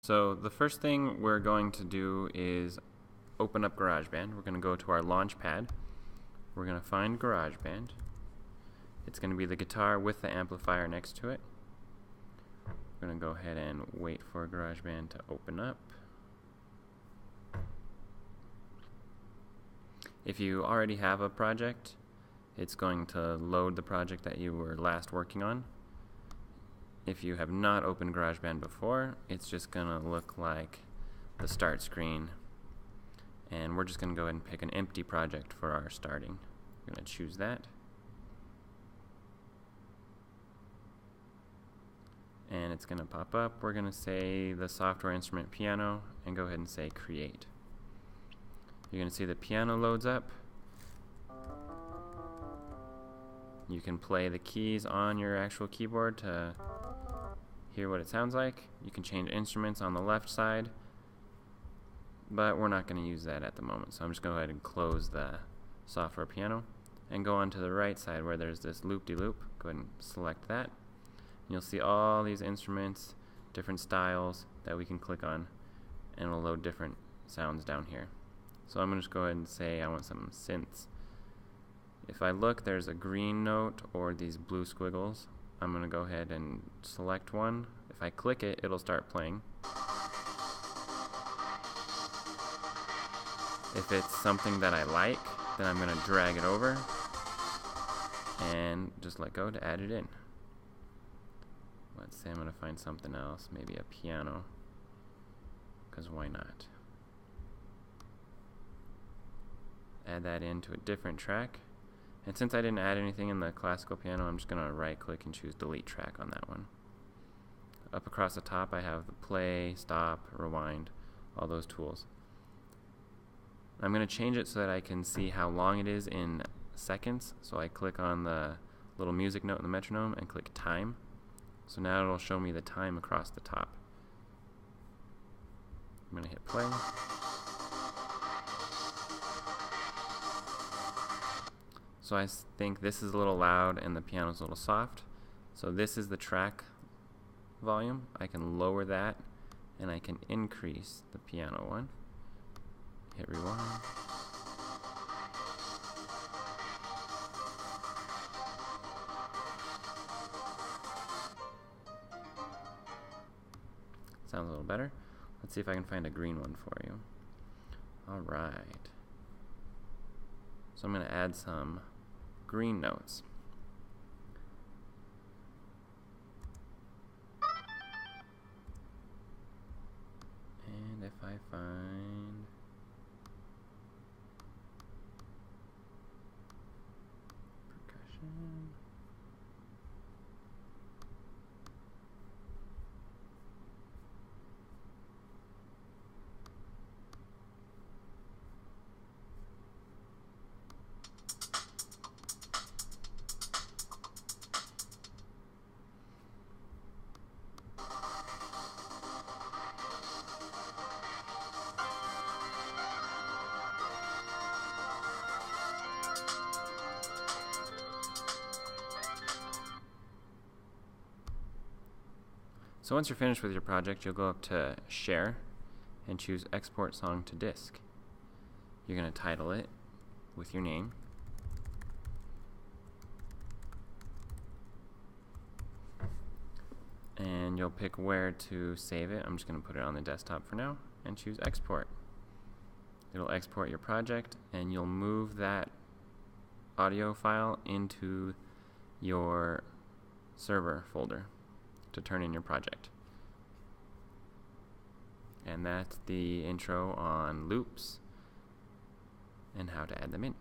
So the first thing we're going to do is open up GarageBand. We're going to go to our launch pad. We're going to find GarageBand. It's going to be the guitar with the amplifier next to it. We're going to go ahead and wait for GarageBand to open up. If you already have a project, it's going to load the project that you were last working on. If you have not opened GarageBand before, it's just going to look like the start screen. And we're just going to go ahead and pick an empty project for our starting. We're going to choose that. And it's going to pop up. We're going to say the software instrument piano and go ahead and say create. You're going to see the piano loads up. You can play the keys on your actual keyboard to hear what it sounds like. You can change instruments on the left side, but we're not going to use that at the moment, so I'm just going to go ahead and close the software piano and go on to the right side where there's this loop-de-loop. Go ahead and select that. You'll see all these instruments, different styles that we can click on, and it'll load different sounds down here. So I'm going to just go ahead and say I want some synths. If I look, there's a green note or these blue squiggles. I'm going to go ahead and select one. If I click it, it'll start playing. If it's something that I like, then I'm going to drag it over and just let go to add it in. Let's say I'm going to find something else, maybe a piano, because why not? Add that into a different track. And since I didn't add anything in the classical piano, I'm just going to right click and choose delete track on that one. Up across the top I have the play, stop, rewind, all those tools. I'm going to change it so that I can see how long it is in seconds. So I click on the little music note in the metronome and click time. So now it'll show me the time across the top. I'm going to hit play. So I think this is a little loud and the piano's a little soft. So this is the track volume. I can lower that and I can increase the piano one. Hit rewind. Sounds a little better. Let's see if I can find a green one for you. Alright. So I'm going to add some green notes. And if I find percussion, so once you're finished with your project, you'll go up to Share and choose Export Song to Disk. You're going to title it with your name. And you'll pick where to save it. I'm just going to put it on the desktop for now and choose Export. It'll export your project and you'll move that audio file into your server folder to turn in your project. And that's the intro on loops and how to add them in.